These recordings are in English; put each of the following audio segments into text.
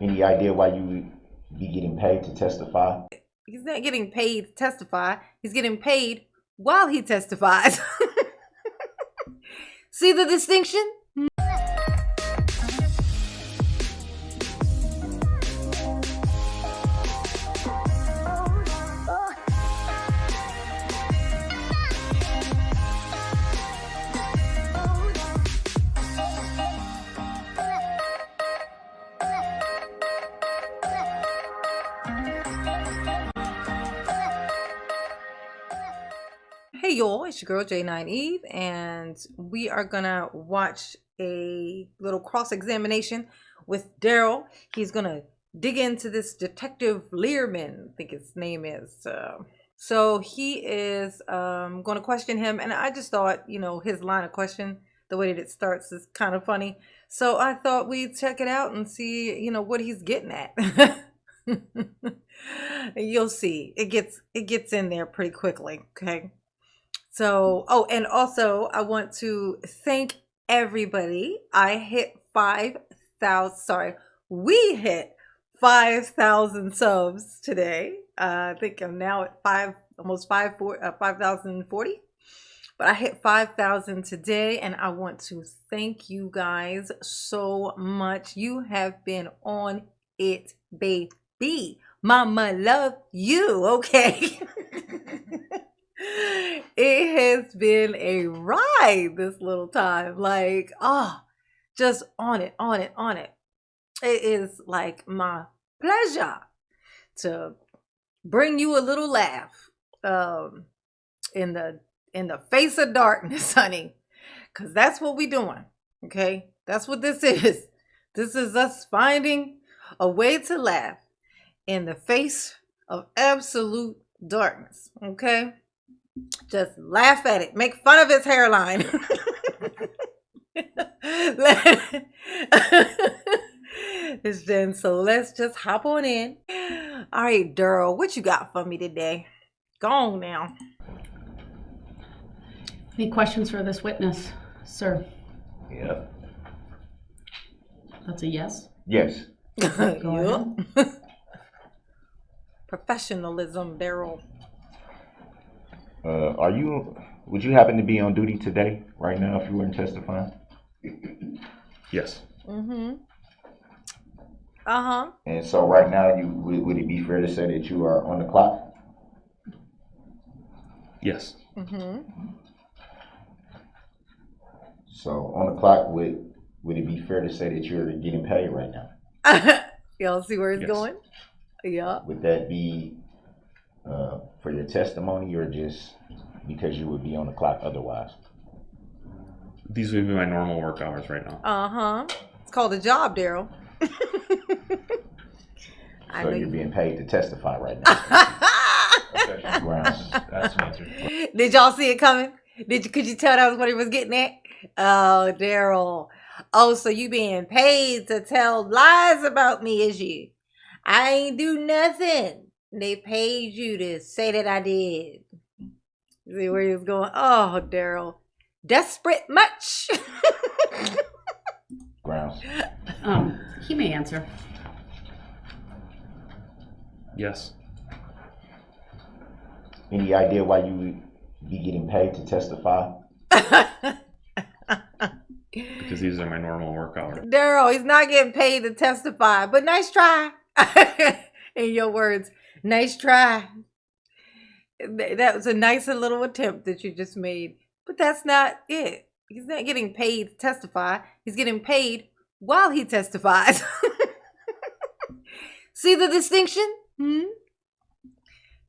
Any idea why you would be getting paid to testify? He's not getting paid to testify. He's getting paid while he testifies. See the distinction? Hey y'all, it's your girl J9 Eve, and we are gonna watch a little cross-examination with Darrell. He's gonna dig into this Detective Learman, I think his name is. So he is gonna question him, and I just thought, you know, his line of question, the way that it starts is kind of funny. So I thought we'd check it out and see, you know, what he's getting at. You'll see. It gets in there pretty quickly, okay? So, oh, and also I want to thank everybody. I hit 5,000, sorry, we hit 5,000 subs today. I think I'm now at almost 5,040. But I hit 5,000 today, and I want to thank you guys so much. You have been on it, baby. Mama love you, okay? It has been a ride this little time. Like, just on it. It is like my pleasure to bring you a little laugh in the face of darkness, honey. Because that's what we doing, okay? That's what this is. This is us finding a way to laugh in the face of absolute darkness, okay? Just laugh at it. Make fun of his hairline. It's Jen, so let's just hop on in. All right, Darrell, what you got for me today? Go on now. Any questions for this witness, sir? Yep. That's a yes? Yes. Go ahead. Professionalism, Darrell. Would you happen to be on duty today, right now, if you weren't testifying? Yes. Mm-hmm. Uh-huh. And so right now, would it be fair to say that you are on the clock? Yes. Mm-hmm. So on the clock, would it be fair to say that you're getting paid right now? Y'all see where it's Yes. going? Yeah. Would that be for your testimony, or just because you would be on the clock otherwise? These would be my normal work hours right now. Uh-huh. It's called a job, Darrell. So you're being paid to testify right now. Grounds. That's the answer. Did y'all see it coming? Could you tell that was what he was getting at? Oh, Darrell. Oh, so you being paid to tell lies about me, is you? I ain't do nothing. They paid you to say that I did. See where he was going? Oh, Darrell. Desperate much? Grounds. He may answer. Yes. Any idea why you would be getting paid to testify? Because these are my normal work hours. Darrell, he's not getting paid to testify, but nice try. In your words, nice try. That was a nice little attempt that you just made, but that's not it. He's not getting paid to testify. He's getting paid while he testifies. See the distinction?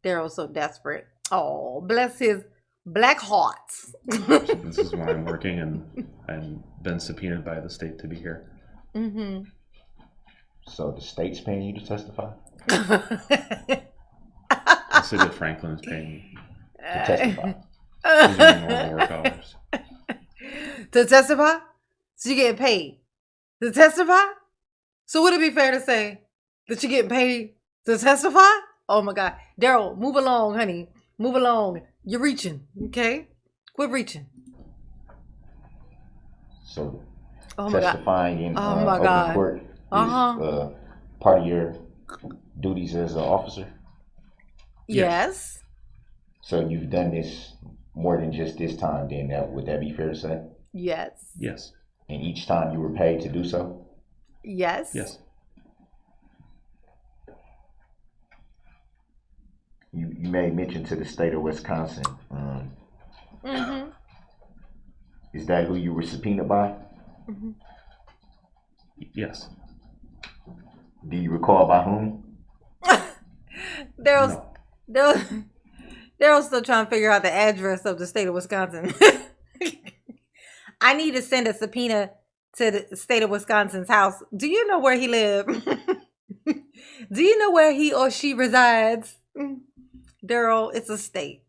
Darrell's so desperate. Oh, bless his black heart. This is why I'm working, and I've been subpoenaed by the state to be here. Mm-hmm. So the state's paying you to testify? The city of Franklin is paying me To testify. These are my normal work hours. To testify? So you getting paid to testify? So would it be fair to say that you're getting paid to testify? Oh my God. Darrell, move along, honey. Move along. You're reaching, okay? Quit reaching. So Oh my God. testifying in Oh my open God. court is part of your duties as an officer? Yes. So you've done this more than just this time, then would that be fair to say? Yes. Yes. And each time you were paid to do so? Yes. Yes. You made mention to the state of Wisconsin. Mm-hmm. Is that who you were subpoenaed by? Mm-hmm. Yes. Do you recall by whom? Daryl's No. Daryl's still trying to figure out the address of the state of Wisconsin. I need to send a subpoena to the state of Wisconsin's house. Do you know where he lives? Do you know where he or she resides? Daryl, it's a state.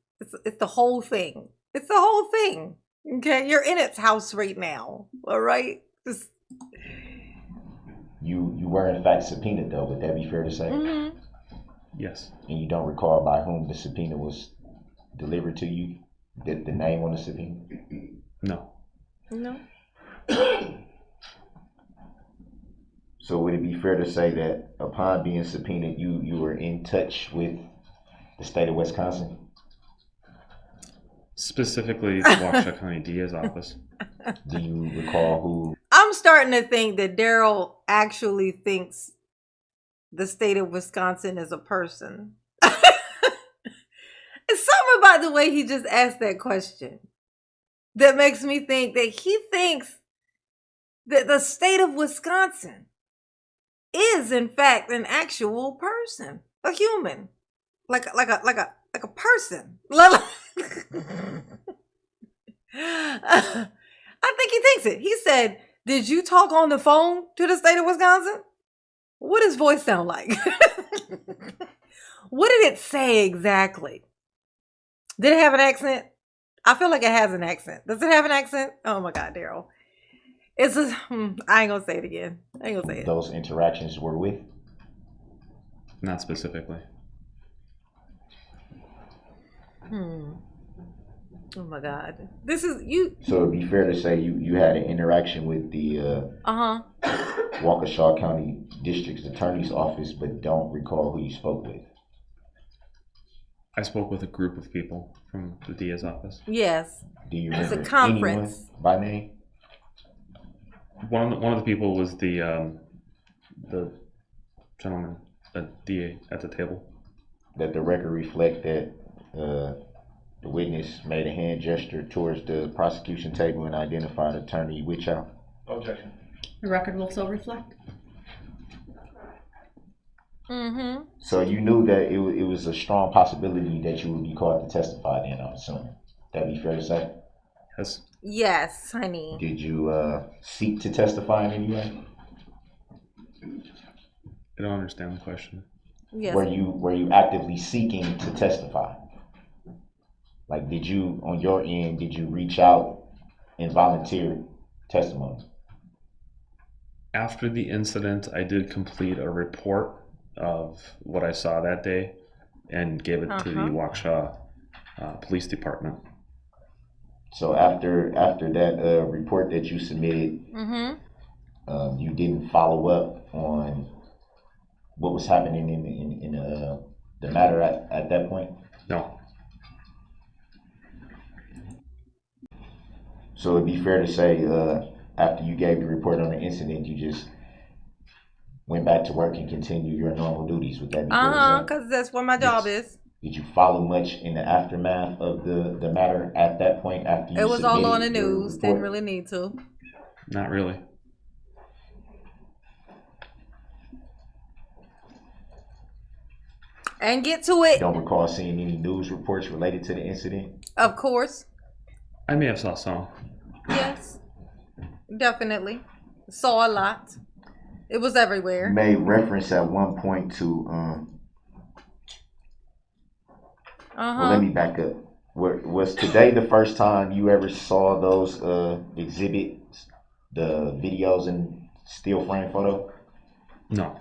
It's the whole thing. It's the whole thing. Okay, you're in its house right now. All right. Just, You were in fact subpoenaed though. Would that be fair to say? mm-hmm. Yes. And you don't recall by whom the subpoena was delivered to you? The name on the subpoena? No. No. So would it be fair to say that upon being subpoenaed, you were in touch with the state of Wisconsin? Specifically, the Waukesha County DA's office. Do you recall who? I'm starting to think that Daryl actually thinks the state of Wisconsin is a person. It's something about the way he just asked that question that makes me think that he thinks that the state of Wisconsin is in fact an actual person, a human, like a person. I think he thinks it. He said, "Did you talk on the phone to the state of Wisconsin?" What does voice sound like? What did it say exactly? Did it have an accent? I feel like it has an accent. Does it have an accent? Oh my God, Daryl. It's a, I ain't gonna say it again. I ain't gonna say it. Those interactions were with? Not specifically. Oh my God. This is you. So it'd be fair to say you had an interaction with the Waukesha County District's Attorney's Office, but don't recall who you spoke with. I spoke with a group of people from the DA's office. Yes. Do you It's a remember conference. anyone by name? One of the people was the gentleman, the DA at the table. That the record reflect that the witness made a hand gesture towards the prosecution table and identified Attorney Wichow? Objection. The record will so reflect. Mm-hmm. So you knew that it was a strong possibility that you would be called to testify then, I'm assuming. That'd be fair to say? Yes. Yes, honey. Did you seek to testify in any way? I don't understand the question. Yes. Were you actively seeking to testify? Like, did you, on your end, did you reach out and volunteer testimony? After the incident, I did complete a report of what I saw that day and gave it to the Waukesha Police Department. So after that report that you submitted, you didn't follow up on what was happening in the matter at that point? No. So it'd be fair to say after you gave the report on the incident, you just went back to work and continued your normal duties. Would that be fair to say? Because that's what my job is. Did you follow much in the aftermath of the matter at that point after you It was all on the submitted your news. report? Didn't really need to. Not really. And get to it. Don't recall seeing any news reports related to the incident? Of course. I may have saw some. Yes. Definitely. Saw a lot. It was everywhere. You made reference at one point to well, let me back up. Was today the first time you ever saw those exhibits, the videos and still frame photo? No.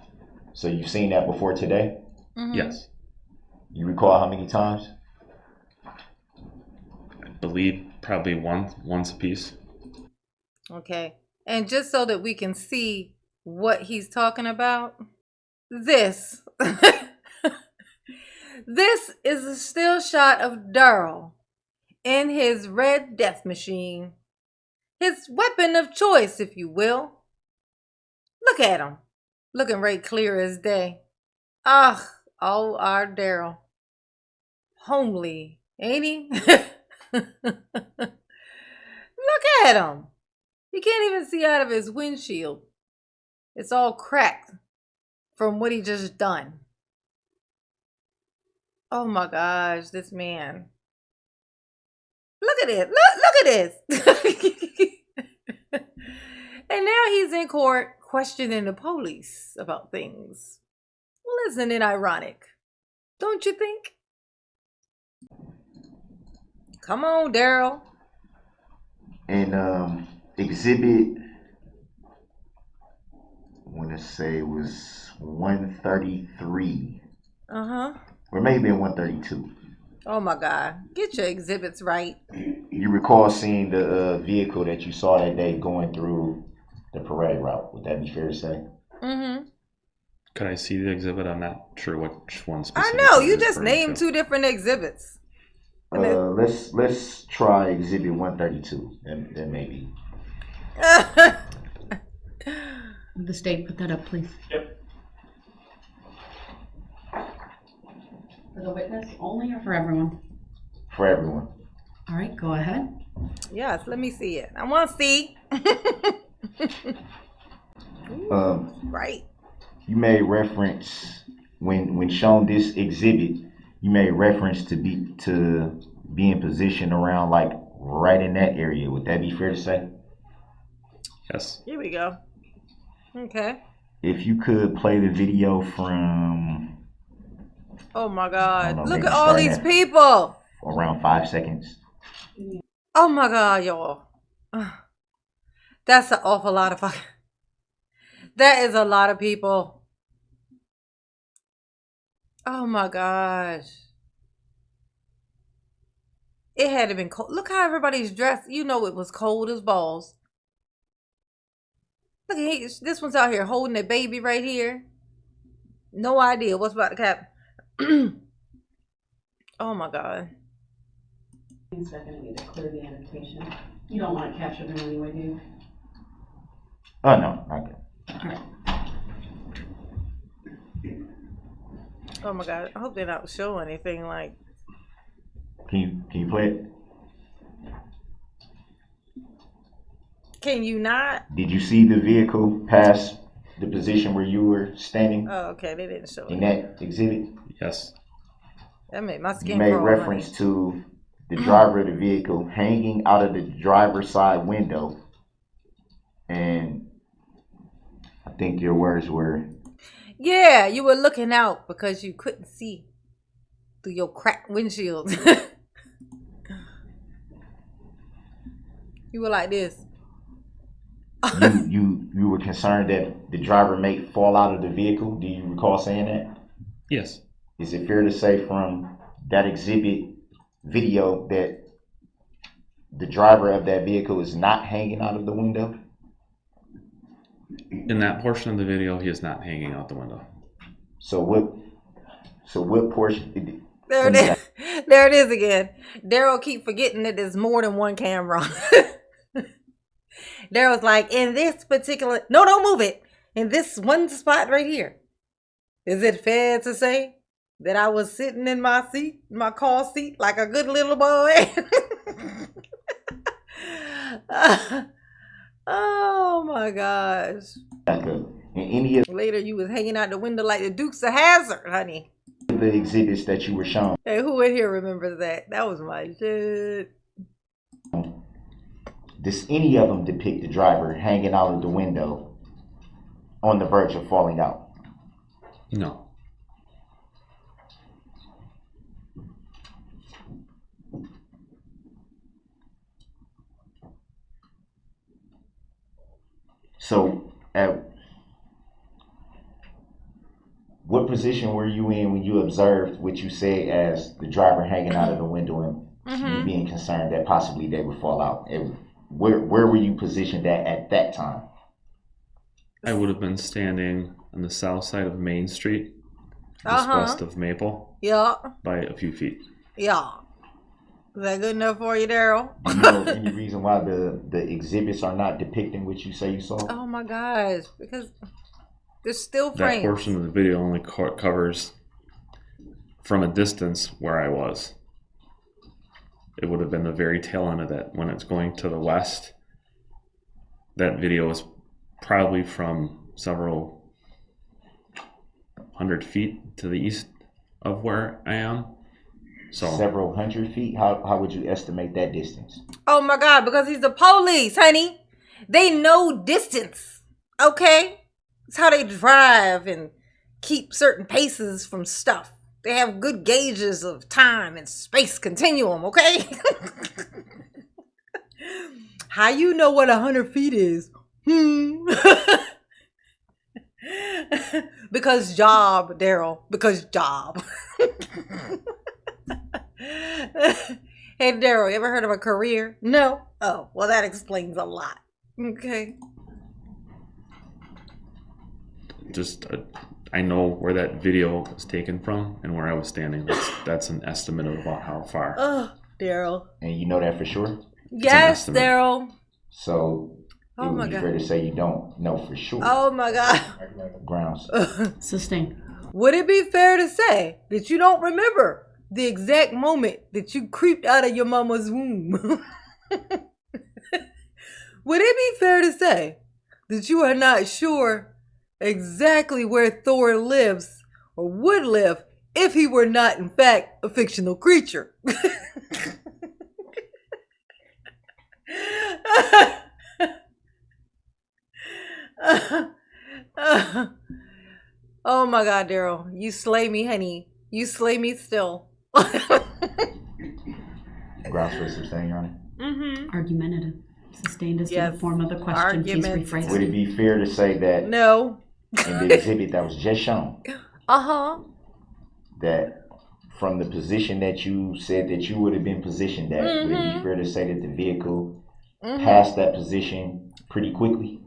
So you've seen that before today? Yes. You recall how many times? I believe probably once a piece. Okay. And just so that we can see what he's talking about, this. This is a still shot of Darrell in his red death machine. His weapon of choice, if you will. Look at him. Looking right clear as day. Ah, oh, our Darrell. Homely, ain't he? Look at him. You can't even see out of his windshield. It's all cracked from what he just done. Oh my gosh, this man. Look at it. Look at this. And now he's in court questioning the police about things. Well, isn't it ironic? Don't you think? Come on, Darrell. And exhibit, I want to say it was 133. Uh-huh. Or maybe 132. Oh my God. Get your exhibits right. You recall seeing the vehicle that you saw that day going through the parade route. Would that be fair to say? Mm-hmm. Could I see the exhibit? I'm not sure which one I specifically. know. You you're just referring named to. 2 different exhibits. Let's try exhibit 132. That may be. The state, put that up, please. Yep. For the witness only or for everyone? For everyone. All right, go ahead. Yes, let me see it. I want to see. Right. You made reference when shown this exhibit. You made reference to be in position around like right in that area. Would that be fair to say? Yes. Here we go. Okay. If you could play the video from Oh my I God. don't know, Look maybe at all starting these at people. around 5 seconds. Oh my God, y'all. That's an awful lot of fucking. That is a lot of people. Oh my gosh. It had to been cold. Look how everybody's dressed. You know it was cold as balls. Look at this one's out here holding a baby right here. No idea what's about to happen. Oh my God. So I'm going to need to clear the annotation. You don't want to capture them anyway, do you? Oh no, not good. All right. Oh my God. I hope they don't show anything like. Can you play it? Can you not? Did you see the vehicle pass the position where you were standing Oh, okay. They didn't show in it. that exhibit? Yes. That made my You skin made crawl. reference to the driver of the vehicle hanging out of the driver's side window, and I think your words were, Yeah, you were looking out because you couldn't see through your cracked windshield. You were like this. you were concerned that the driver may fall out of the vehicle. Do you recall saying that? Yes. Is it fair to say from that exhibit video that the driver of that vehicle is not hanging out of the window? In that portion of the video, he is not hanging out the window. So what portion? There it is. There it is again. Darrell keep forgetting that there's more than one camera. Darrell's like, in this particular, no, don't move it. In this one spot right here. Is it fair to say that I was sitting in my seat, my car seat, like a good little boy? Oh my gosh. In any of Later you was hanging out the window like the Dukes of Hazzard, honey. the exhibits that you were shown, Hey, who in here remembers that? That was my shit. does any of them depict the driver hanging out of the window on the verge of falling out? No. So at what position were you in when you observed what you say as the driver hanging out of the window and you being concerned that possibly they would fall out? And where were you positioned at that time? I would have been standing on the south side of Main Street, just west of Maple, Yeah. by a few feet. Yeah. Is that good enough for you, Daryl? Do you know any reason why the exhibits are not depicting what you say you saw? Oh my gosh. Because there's still That frames. portion of the video only covers from a distance where I was. It would have been the very tail end of that. When it's going to the west, that video is probably from several hundred feet to the east of where I am. So Several hundred feet? How would you estimate that distance? Oh my God, because he's the police, honey. They know distance. Okay? It's how they drive and keep certain paces from stuff. They have good gauges of time and space continuum, okay? How you know what 100 feet is? Because job, Daryl. Because job. Hey, Daryl, you ever heard of a career? No? Oh, well, that explains a lot. Okay. just I know where that video was taken from and where I was standing. That's an estimate of about how far. Oh, Daryl. And you know that for sure? Yes, Daryl. So it Oh would my be God. fair to say you don't know for sure. Oh my God. Grounds. Sustain. Would it be fair to say that you don't remember the exact moment that you creeped out of your mama's womb? Would it be fair to say that you are not sure exactly where Thor lives or would live if he were not, in fact, a fictional creature? Oh my God, Daryl. You slay me, honey. You slay me still. Grounds for sustain, Your Honor. Mm-hmm. Argumentative. Sustained is to Yes. the form of the question. Please Argumentative. rephrase Would it. it be fair to say that No. in the exhibit that was just shown, Uh-huh. that from the position that you said that you would have been positioned at, would it be fair to say that the vehicle passed that position pretty quickly?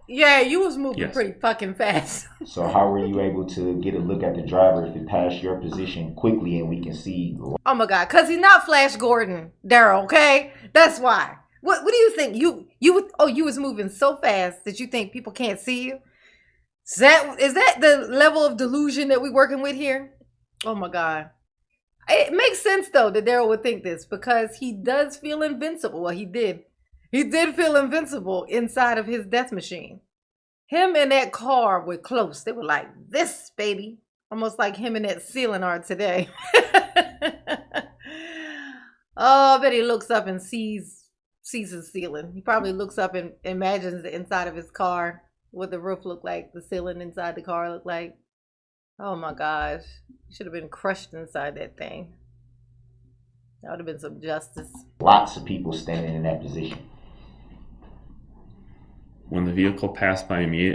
Yeah, you was moving Yes. pretty fucking fast. So how were you able to get a look at the driver if it passed your position quickly and we can see? Oh my God, because he's not Flash Gordon, Daryl, okay? That's why. What do you think? You was moving so fast that you think people can't see you? Is that the level of delusion that we're working with here? Oh my God. It makes sense though that Daryl would think this because he does feel invincible. Well, he did. He did feel invincible inside of his death machine. Him and that car were close. They were like this, baby. Almost like him and that ceiling are today. Oh, I bet he looks up and sees his ceiling. He probably looks up and imagines the inside of his car, what the roof looked like, the ceiling inside the car looked like. Oh my gosh. He should have been crushed inside that thing. That would have been some justice. Lots of people standing in that position. When the vehicle passed by me,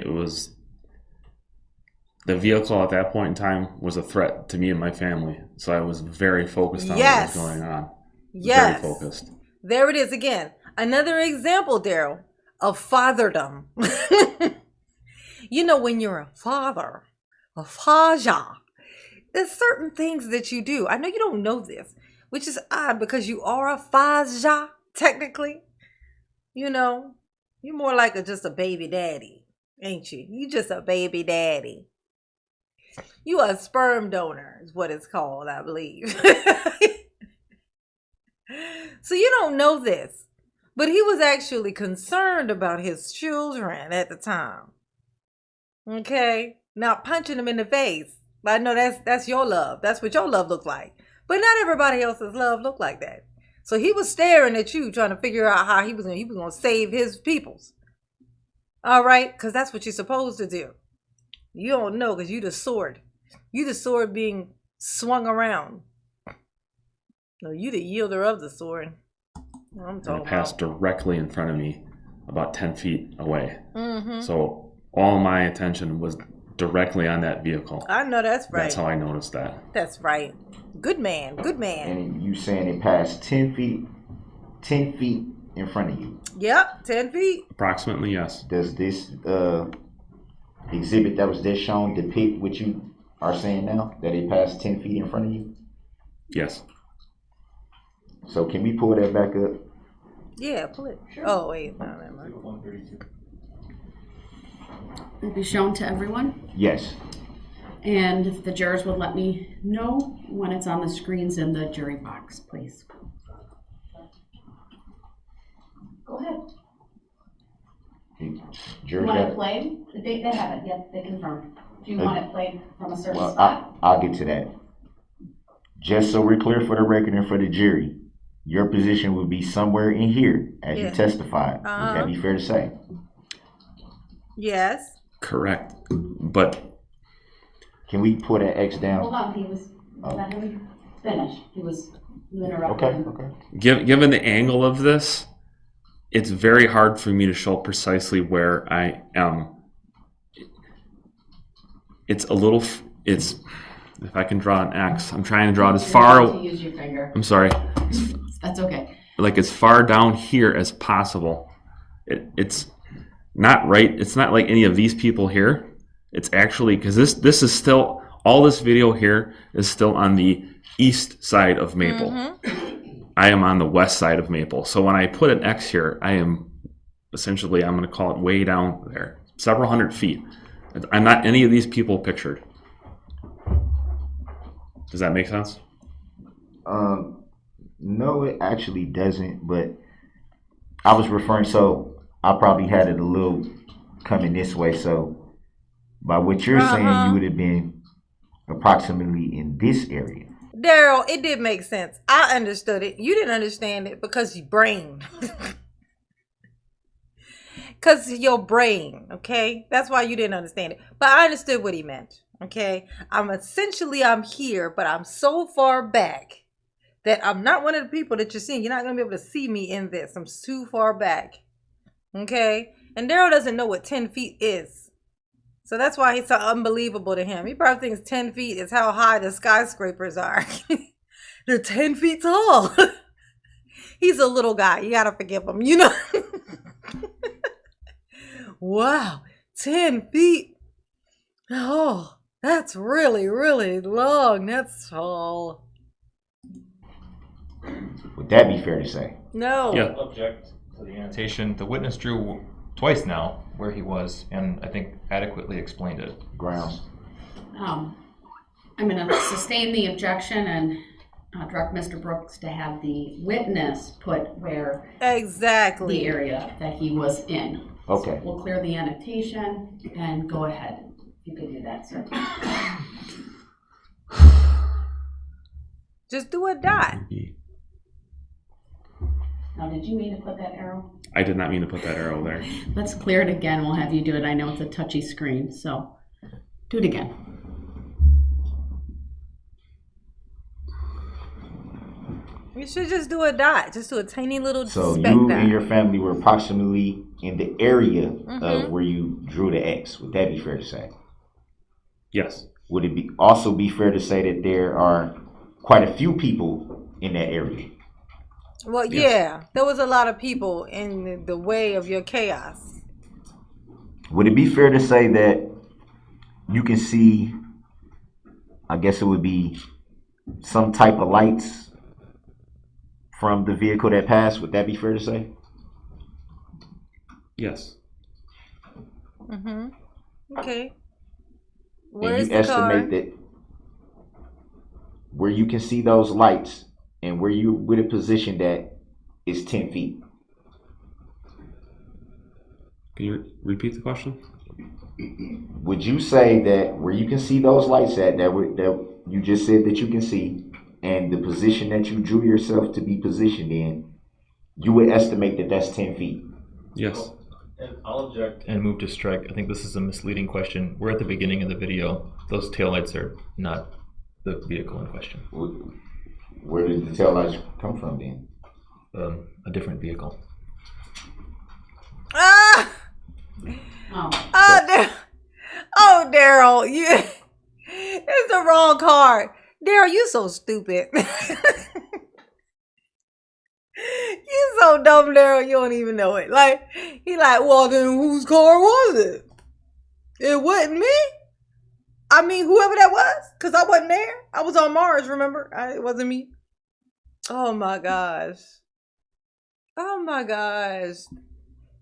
the vehicle at that point in time was a threat to me and my family. So I was very focused on Yes. what was going on. Yes. Very focused. There it is again. Another example, Daryl, of fatherdom. You know, when you're a father, a faja, there's certain things that you do. I know you don't know this, which is odd because you are a faja, technically. You know, you're more like just a baby daddy, ain't you? You just a baby daddy. You a sperm donor is what it's called, I believe. So you don't know this, but he was actually concerned about his children at the time. Okay, not punching them in the face. I know that's your love. That's what your love looked like. But not everybody else's love looked like that. So he was staring at you, trying to figure out how he was going to save his peoples. All right, because that's what you're supposed to do. You don't know because you the sword. You the sword being swung around. No, you the yielder of the sword. I'm And it talking passed about. directly in front of me, about 10 feet away. Mm-hmm. So all my attention was directly on that vehicle. I know that's right. That's how I noticed that. That's right. Good man. Good man. And you saying it passed 10 feet in front of you. Yep, 10 feet. Approximately, yes. Does this exhibit that was just shown depict what you are saying now, that it passed 10 feet in front of you? Yes. So can we pull that back up? Yeah, pull it. Oh, wait. No, never mind. It'll be shown to everyone. Yes. And if the jurors would let me know when it's on the screens in the jury box, please. Go ahead. You Jury want got it played? They have it, yep, they confirmed. Do you want it played from a certain Well, spot? I'll get to that. Just so we're clear for the record and for the jury, your position would be somewhere in here as you testified. Would that be fair to say? Yes. Correct. But can we put an X down? Hold on, let him finish. You interrupted him. Okay. given the angle of this, it's very hard for me to show precisely where I am. It's if I can draw an X, I'm trying to draw it as far. To use your finger. I'm sorry. That's okay. Like as far down here as possible. It's not right. It's not like any of these people here. It's actually, because this is still, all this video here is still on the east side of Maple. I am on the west side of Maple. So when I put an X here, I am essentially, I'm going to call it way down there, several hundred feet. I'm not any of these people pictured. Does that make sense? No, it actually doesn't, but I was referring, so I probably had it a little coming this way. So by what you're saying, you would have been approximately in this area. Darrell, it did make sense. I understood it. You didn't understand it because your brain. Because your brain, okay? That's why you didn't understand it. But I understood what he meant, okay? I'm here, but I'm so far back that I'm not one of the people that you're seeing. You're not going to be able to see me in this. I'm too far back, okay? And Darrell doesn't know what 10 feet is. So that's why it's so unbelievable to him. He probably thinks 10 feet is how high the skyscrapers are. They're 10 feet tall. He's a little guy. You got to forgive him, you know? Wow, 10 feet. Oh, that's really, really long. That's tall. Would that be fair to say? No. Yeah. Object to the annotation. The witness drew twice now where he was, and I think adequately explained it. Grounds. I'm going to sustain the objection and direct Mr. Brooks to have the witness put where Exactly. the area that he was in. Okay. So we'll clear the annotation and go ahead. You could do that, sir. Just do a dot. Now, did you mean to put that arrow? I did not mean to put that arrow there. Let's clear it again. We'll have you do it. I know it's a touchy screen, so do it again. You should just do a dot. Just do a tiny little So speck you dot. and your family were approximately in the area of where you drew the X. Would that be fair to say? Yes. Would it be also be fair to say that there are quite a few people in that area? Well, Yes. yeah. There was a lot of people in the way of your chaos. Would it be fair to say that you can see, I guess it would be some type of lights from the vehicle that passed? Would that be fair to say? Yes. Okay. And Where's you the car? estimate that where you can see those lights and where you would have positioned that is 10 feet. Can you repeat the question? Would you say that where you can see those lights at, that you just said that you can see, and the position that you drew yourself to be positioned in, you would estimate that that's 10 feet? Yes. And I'll object and move to strike. I think this is a misleading question. We're at the beginning of the video. Those taillights are not the vehicle in question. Where did the taillights come from then? A different vehicle. Ah! Oh, Darrell, it's the wrong card. Darrell, you so stupid. You so dumb, Darrell. You don't even know it. Like, he like, well, then whose car was it? It wasn't me. I mean, whoever that was, because I wasn't there. I was on Mars, remember? It wasn't me. Oh my gosh. Oh my gosh.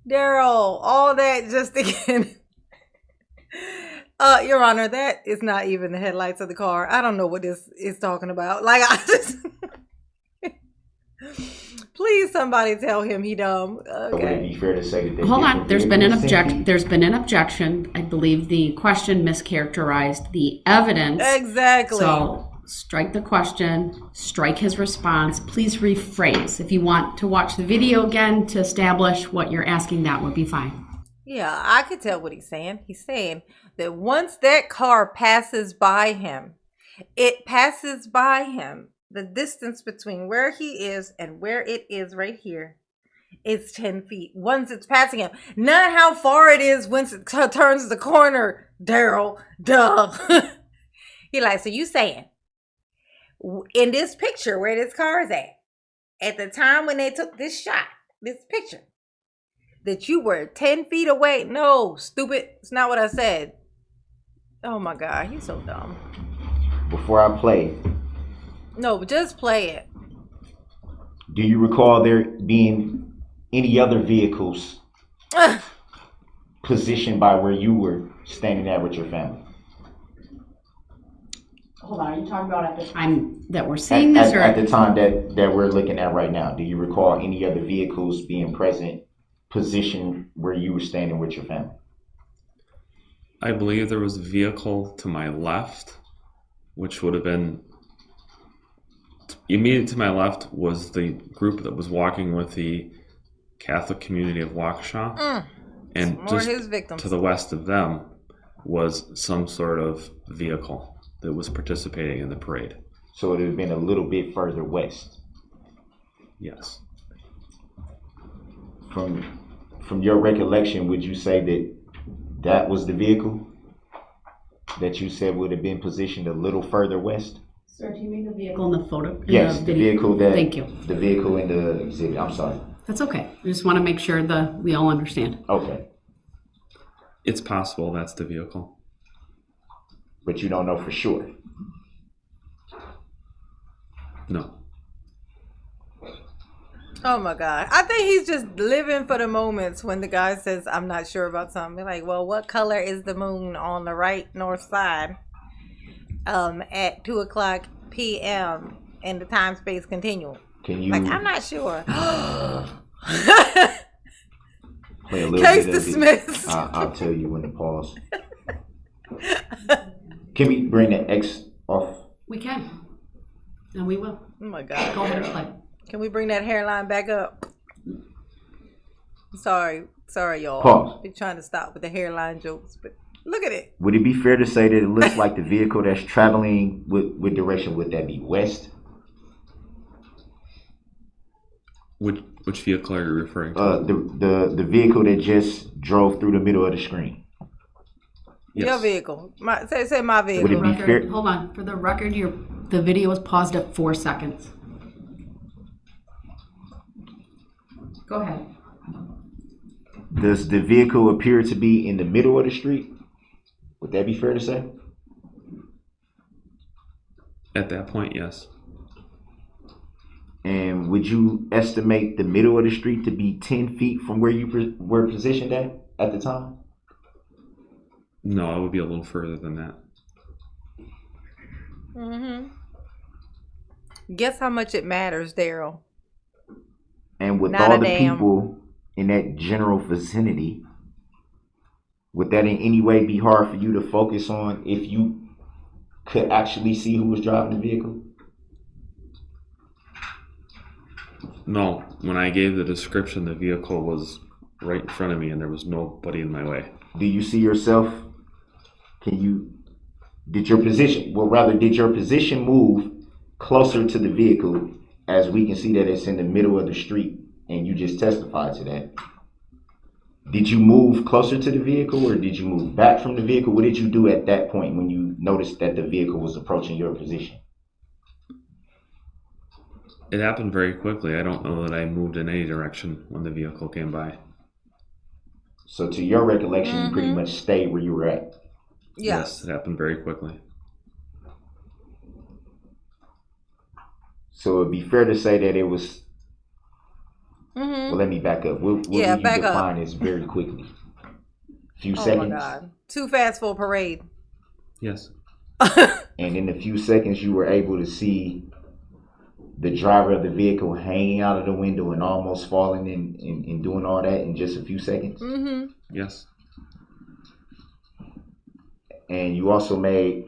Darrell, all that just again. Your Honor, that is not even the headlights of the car. I don't know what this is talking about. Like, I just. Please, somebody tell him he dumb. Would it Okay. be fair to say that they Hold on, there's been an objection? There's been an objection. I believe the question mischaracterized the evidence. Exactly. So strike the question, strike his response. Please rephrase. If you want to watch the video again to establish what you're asking, that would be fine. Yeah, I could tell what he's saying. He's saying that once that car passes by him, it passes by him. The distance between where he is and where it is right here is 10 feet. Once it's passing him, not how far it is once it turns the corner. Darrell, duh. He like, so you saying in this picture where this car is at the time when they took this shot, this picture, that you were 10 feet away? No, stupid. It's not what I said. Oh my God, he's so dumb. Before I play, No, but just play it. do you recall there being any other vehicles positioned by where you were standing at with your family? Hold on, are you talking about at the time that we're seeing this, or At the time that we're looking at right now, do you recall any other vehicles being present, positioned where you were standing with your family? I believe there was a vehicle to my left, which would have been immediate to my left was the group that was walking with the Catholic community of Waukesha, and More just his victims. to the west of them was some sort of vehicle that was participating in the parade. So it would have been a little bit further west. Yes. From your recollection, would you say that was the vehicle that you said would have been positioned a little further west? Sir, do you mean the vehicle in the photo? Yes, the vehicle that. Thank you. The vehicle in the exhibit. I'm sorry. That's okay. I just want to make sure we all understand. Okay, It's possible that's the vehicle. but you don't know for sure. No. Oh my God. I think he's just living for the moments when the guy says, I'm not sure about something. Like, well, what color is the moon on the right north side at 2:00 p.m. in the time space continuum? Can you Like, I'm not sure. play a little Case bit of it? dismissed. I'll tell you when to pause. Can we bring the X off? We can. And we will. Oh my God. Go ahead and play. Can we bring that hairline back up? Sorry, y'all. Pause. Be trying to stop with the hairline jokes, but look at it. Would it be fair to say that it looks like the vehicle that's traveling with direction? Would that be west? Which vehicle are you referring to? The vehicle that just drove through the middle of the screen. Yes. Your vehicle. Say my Would it vehicle. be fair? Hold on. For the record, the video is paused at 4 seconds. Go ahead. Does the vehicle appear to be in the middle of the street? Would that be fair to say? At that point, yes. And would you estimate the middle of the street to be 10 feet from where you were positioned at the time? No, it would be a little further than that. Guess how much it matters, Darrell. And with Not all a the damn. people in that general vicinity, would that in any way be hard for you to focus on if you could actually see who was driving the vehicle? No, when I gave the description, the vehicle was right in front of me and there was nobody in my way. Do you see yourself? Did your position move closer to the vehicle, as we can see that it's in the middle of the street and you just testified to that? Did you move closer to the vehicle or did you move back from the vehicle? What did you do at that point when you noticed that the vehicle was approaching your position? It happened very quickly. I don't know that I moved in any direction when the vehicle came by. So to your recollection, you pretty Mm-hmm. much stayed where you were at. Yes. It happened very quickly. So it'd be fair to say that it was. Well, Mm-hmm. let me back up. What Yeah, would you back define up. as very quickly? Few Oh my seconds, God. Too fast for a parade. Yes. and in a few seconds, you were able to see the driver of the vehicle hanging out of the window and almost falling and doing all that in just a few seconds. Mm-hmm. Yes. And you also made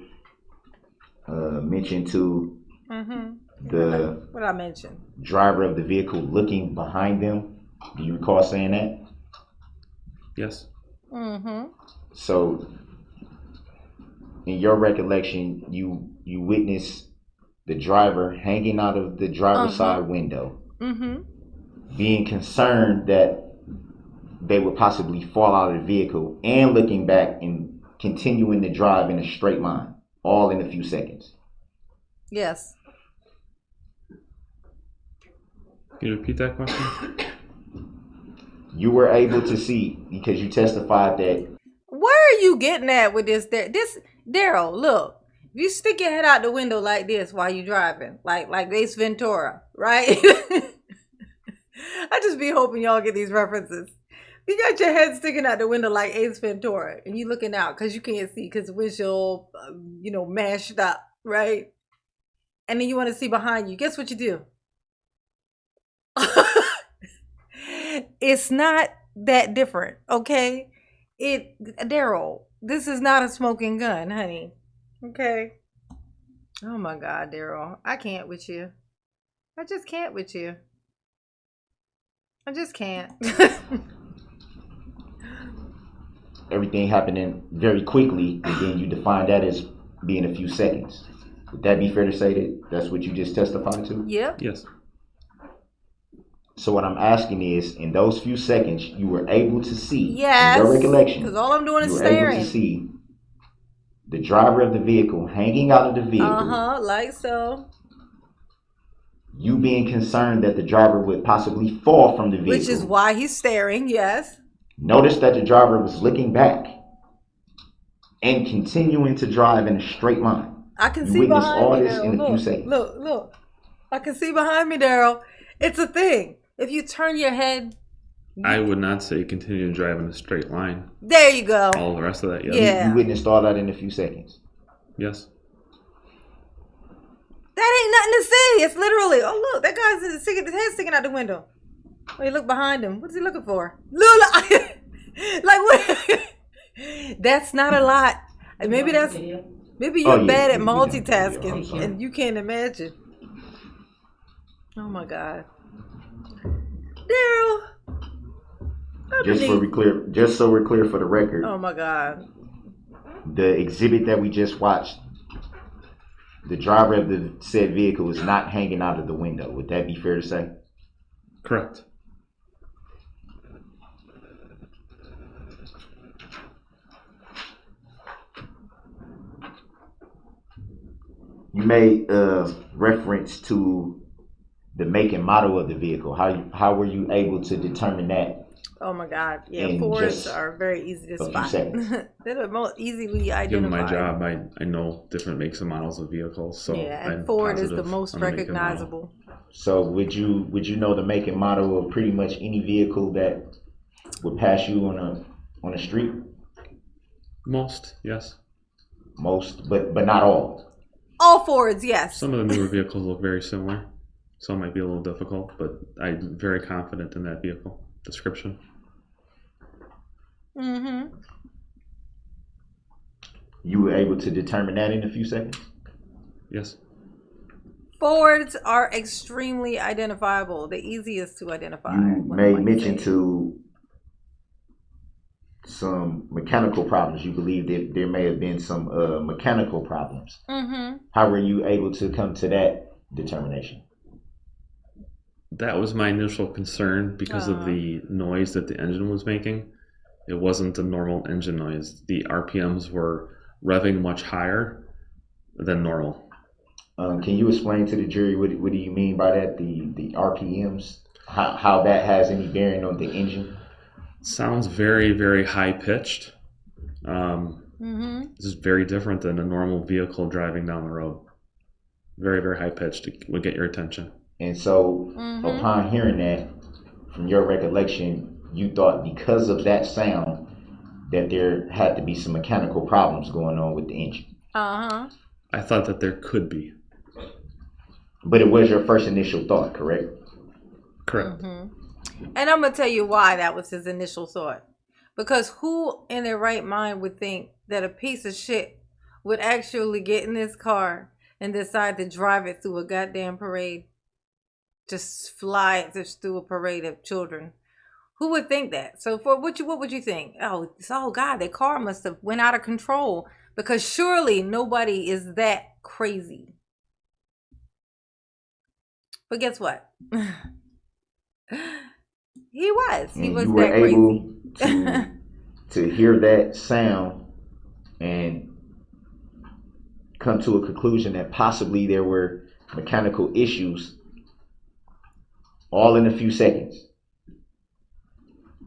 mention to Mm-hmm. the What I mentioned. driver of the vehicle looking behind them. Do you recall saying that? Yes. Mm-hmm. So, in your recollection, you witnessed the driver hanging out of the driver's Uh-huh. side window, Mm-hmm. being concerned that they would possibly fall out of the vehicle, and looking back and continuing to drive in a straight line, all in a few seconds. Yes. Can you repeat that question? You were able to see, because you testified that. Where are you getting at with this? This Daryl, look. If you stick your head out the window like this while you're driving, like Ace Ventura, right? I just be hoping y'all get these references. You got your head sticking out the window like Ace Ventura, and you looking out because you can't see because the windshield, mashed up, right? And then you want to see behind you. Guess what you do? It's not that different, okay? Daryl, this is not a smoking gun, honey. Okay. Oh my God, Daryl, I can't with you. I just can't with you. I just can't. Everything happening very quickly, and then you define that as being a few seconds. Would that be fair to say that that's what you just testified to? Yep. Yes. So what I'm asking is, in those few seconds, you were able to see, in Yes. your recollection, Because all I'm doing is you were able staring. to see the driver of the vehicle hanging out of the vehicle, Like so. you being concerned that the driver would possibly fall from the vehicle. Which is why he's staring, yes. Notice that the driver was looking back and continuing to drive in a straight line. I can You see witnessed behind all me, this in Daryl. a few seconds. Look. I can see behind me, Daryl. It's a thing. If you turn your head, I would not say continue to drive in a straight line. there you go. All the rest of that, yes. Yeah. You witnessed all that in a few seconds. Yes. That ain't nothing to see. It's literally, oh look, that guy's his head sticking out the window. Oh, you look behind him. What's he looking for? Look, like what? That's not a lot. Maybe you're bad at multitasking and you can't imagine. Oh my God, Daryl. Just so we're clear for the record. Oh my God. The exhibit that we just watched, the driver of the said vehicle is not hanging out of the window. Would that be fair to say? Correct. You made reference to the make and model of the vehicle. How were you able to determine that? Oh my God. Yeah, In Fords just are very easy to a few spot. seconds. They're the most easily identified. Given my job, I know different makes and models of vehicles, so Yeah, and I'm Ford is the positive most on the make and model. recognizable. So would you know the make and model of pretty much any vehicle that would pass you on a street? Most, yes. Most, but not all. All Fords, yes. Some of the newer vehicles look very similar. Some might be a little difficult, but I'm very confident in that vehicle description. Mm-hmm. You were able to determine that in a few seconds? Yes. Fords are extremely identifiable. The easiest to identify. You made mention to some mechanical problems. You believe that there may have been some mechanical problems. Mm-hmm. How were you able to come to that determination? That was my initial concern because of the noise that the engine was making. It wasn't a normal engine noise. The RPMs were revving much higher than normal. Can you explain to the jury what do you mean by that? The RPMs, how that has any bearing on the engine? Sounds very, very high pitched. Mm-hmm. This is very different than a normal vehicle driving down the road. Very, very high pitched. It would get your attention. And so, upon hearing that, from your recollection, you thought because of that sound that there had to be some mechanical problems going on with the engine. Uh-huh. I thought that there could be. But it was your first initial thought, correct? Correct. Mm-hmm. And I'm going to tell you why that was his initial thought. Because who in their right mind would think that a piece of shit would actually get in this car and decide to drive it through a goddamn parade? Just fly it just through a parade of children. Who would think that? So for what would you think? Oh God, that car must have went out of control, because surely nobody is that crazy. But guess what? He was You were that crazy. able to hear that sound and come to a conclusion that possibly there were mechanical issues all in a few seconds.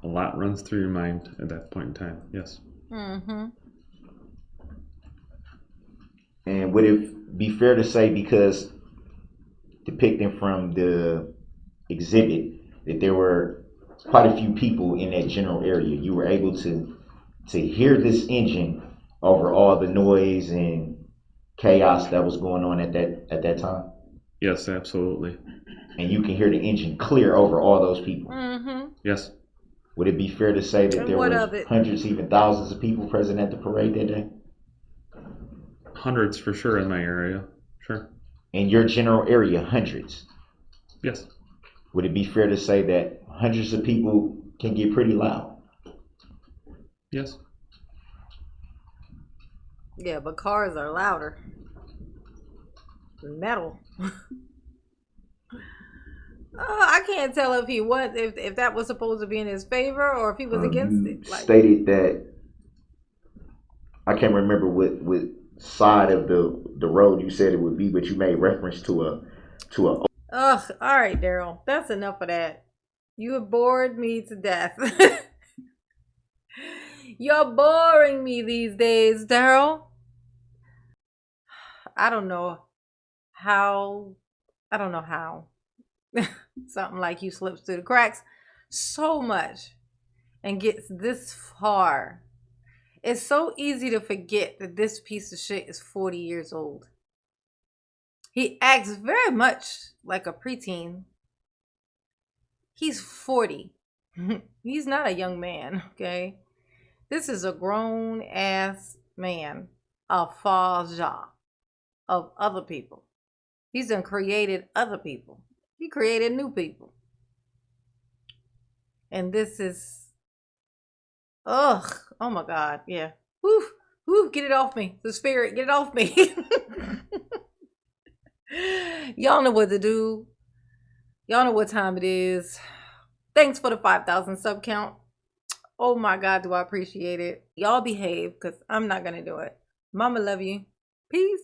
A lot runs through your mind at that point in time. Yes. Mm-hmm. And would it be fair to say, because depicting from the exhibit, that there were quite a few people in that general area, you were able to hear this engine over all the noise and chaos that was going on at that time? Yes, absolutely. And you can hear the engine clear over all those people? Mm-hmm. Yes. Would it be fair to say that there were hundreds, even thousands of people present at the parade that day? Hundreds for sure in my area. Sure. In your general area, hundreds? Yes. Would it be fair to say that hundreds of people can get pretty loud? Yes. Yeah, but cars are louder. Metal. I can't tell if he was, if that was supposed to be in his favor or if he was against You it. Like, stated that, I can't remember what side of the road you said it would be, but you made reference to a. Ugh, all right, Daryl, that's enough of that. You have bored me to death. You're boring me these days, Daryl. I don't know how. Something like you slips through the cracks so much and gets this far. It's so easy to forget that this piece of shit is 40 years old. He acts very much like a preteen. He's 40. He's not a young man, okay? This is a grown ass man, a father of other people. He's done created other people. He created new people. And this is, oh my God, yeah. Woo, get it off me. The spirit, get it off me. Y'all know what to do. Y'all know what time it is. Thanks for the 5,000 sub count. Oh my God, do I appreciate it. Y'all behave, because I'm not going to do it. Mama love you. Peace.